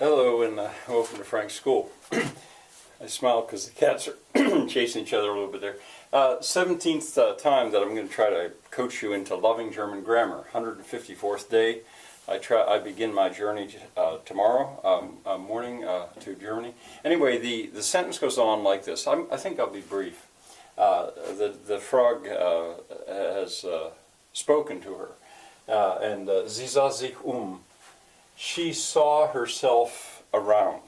Hello and welcome to Frank's School. I smile because the cats are chasing each other a little bit there. 17th time that I'm going to try to coach you into loving German grammar. 154th day. I begin my journey tomorrow morning to Germany. Anyway, the sentence goes on like this. I think I'll be brief. The frog has spoken to her, and sie sah sich She saw herself around.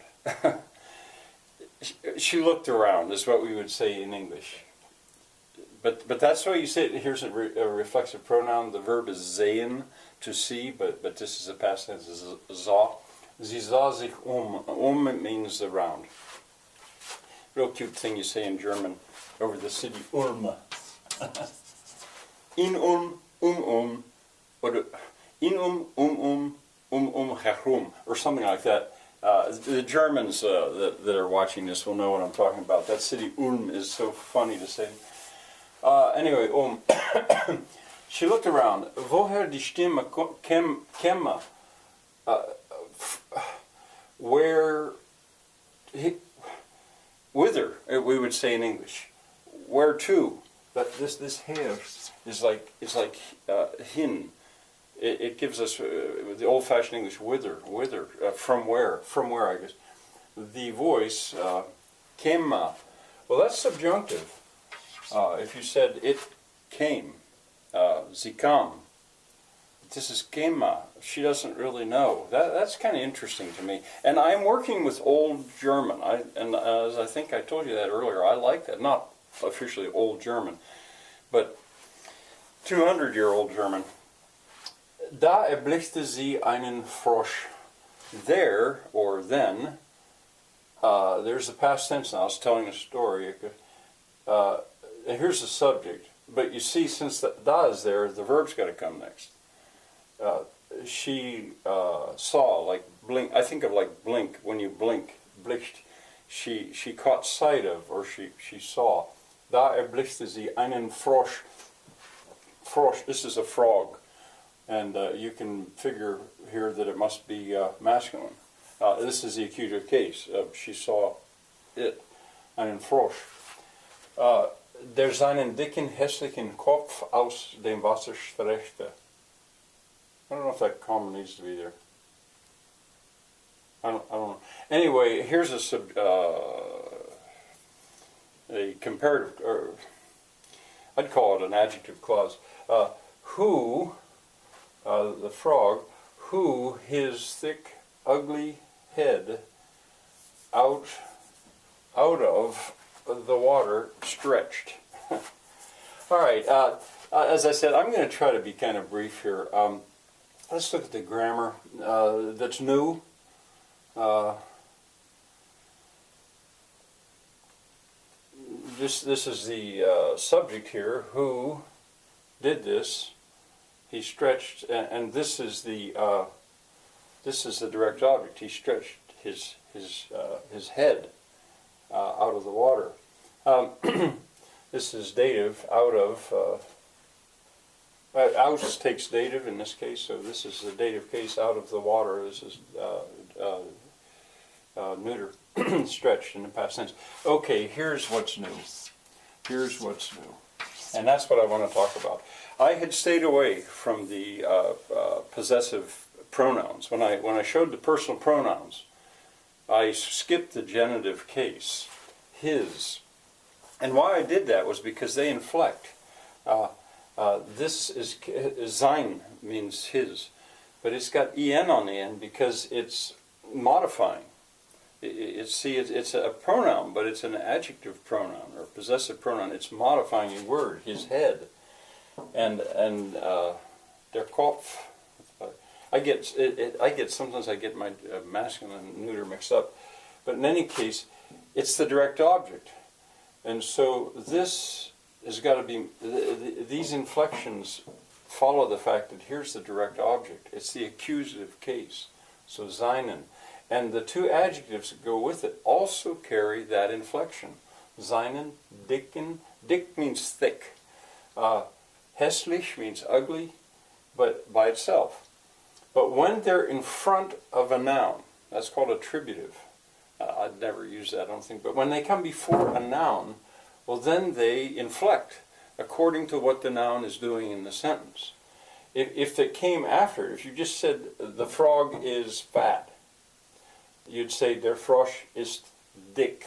She looked around, is what we would say in English. But that's why you say it. Here's a reflexive pronoun. The verb is sehen, to see, but this is a past tense, sah. Sie sah sich means around. Real cute thing you say in German over the city Ulm. In or in herum, or something like that. The Germans that are watching this will know what I'm talking about. That city Ulm is so funny to say. Anyway, she looked around. Woher die Stimme käme? Whither, we would say in English. Where to? But this here is like hin. It gives us the old-fashioned English whither, from where, I guess. The voice käme. Well, that's subjunctive. If you said it came, sie kam. This is käme. She doesn't really know. That's kind of interesting to me. And I'm working with Old German. And as I think I told you that earlier, I like that. Not officially Old German, but 200-year-old German. Da erblickte sie einen Frosch. There, or then, there's the past tense now. It's telling a story. Here's the subject. But you see, since the da is there, the verb's got to come next. She saw, like blink. I think of like blink, when you blink, blickt. She caught sight of, or she saw. Da erblickte sie einen Frosch. Frosch, this is a frog. And you can figure here that it must be masculine. This is the accusative case. She saw it, einen Frosch. Der seinen dicken, hässlichen Kopf aus dem Wasser streckte. I don't know if that comma needs to be there. I don't know. Anyway, here's a comparative, or I'd call it an adjective clause. Who, the frog, who his thick, ugly head out of the water stretched. All right, as I said, I'm going to try to be kind of brief here. Let's look at the grammar that's new. This is the subject here. Who did this? He stretched, and this is the direct object. He stretched his head out of the water. This is dative, out of. Aus takes dative in this case, so this is the dative case, out of the water. This is neuter, stretched in the past tense. Okay, here's what's new. Here's what's new. And that's what I want to talk about. I had stayed away from the possessive pronouns. When I showed the personal pronouns, I skipped the genitive case, his. And why I did that was because they inflect. This is sein, means his, but it's got en on the end because it's modifying. It's a pronoun, but it's an adjective pronoun or possessive pronoun. It's modifying a word, his head, and der Kopf. Sometimes I get my masculine and neuter mixed up, but in any case, it's the direct object, and so this has got to be. These inflections follow the fact that here's the direct object. It's the accusative case, so seinen. And the two adjectives that go with it also carry that inflection. Seinen, dicken. Dick means thick. Hässlich means ugly, but by itself. But when they're in front of a noun, That's called attributive. I'd never use that, I don't think. But when they come before a noun, well, then they inflect according to what the noun is doing in the sentence. If it came after, if you just said the frog is fat, you'd say der Frosch ist dick.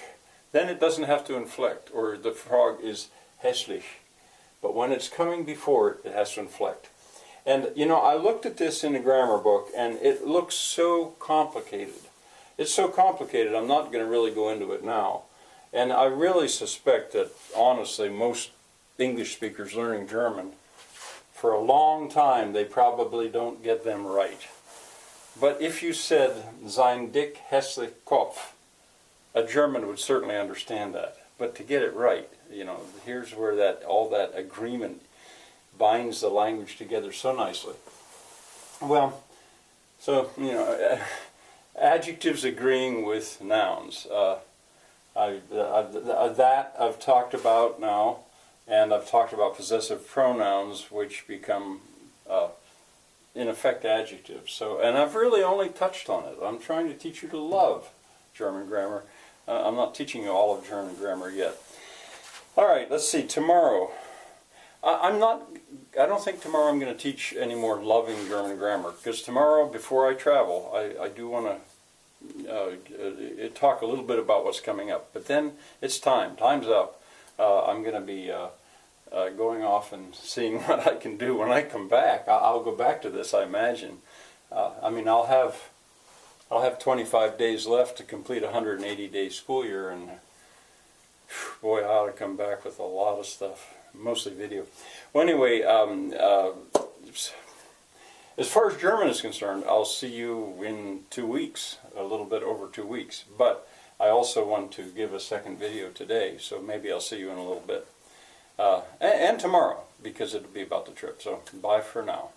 Then it doesn't have to inflect, or the frog is hässlich. But when it's coming before it, it has to inflect. And, you know, I looked at this in a grammar book, and it looks so complicated. It's so complicated, I'm not going to really go into it now. And I really suspect that, honestly, most English speakers learning German, for a long time, they probably don't get them right. But if you said, sein dick hässlich Kopf, a German would certainly understand that. But to get it right, you know, here's where that all that agreement binds the language together so nicely. Well, so, you know, adjectives agreeing with nouns. That I've talked about now, and I've talked about possessive pronouns, which become, in effect, adjectives. So, and I've really only touched on it. I'm trying to teach you to love German grammar. I'm not teaching you all of German grammar yet. All right, let's see. Tomorrow, I don't think tomorrow I'm going to teach any more loving German grammar, because tomorrow, before I travel, I do want to talk a little bit about what's coming up. But then it's time. Time's up. I'm going to be going off and seeing what I can do when I come back. I'll go back to this, I imagine. I mean, I'll have 25 days left to complete a 180-day school year, and boy, I ought to come back with a lot of stuff, mostly video. Well, anyway, as far as German is concerned, I'll see you in 2 weeks, a little bit over 2 weeks. But I also want to give a second video today, so maybe I'll see you in a little bit. And tomorrow, because it'll be about the trip. So bye for now.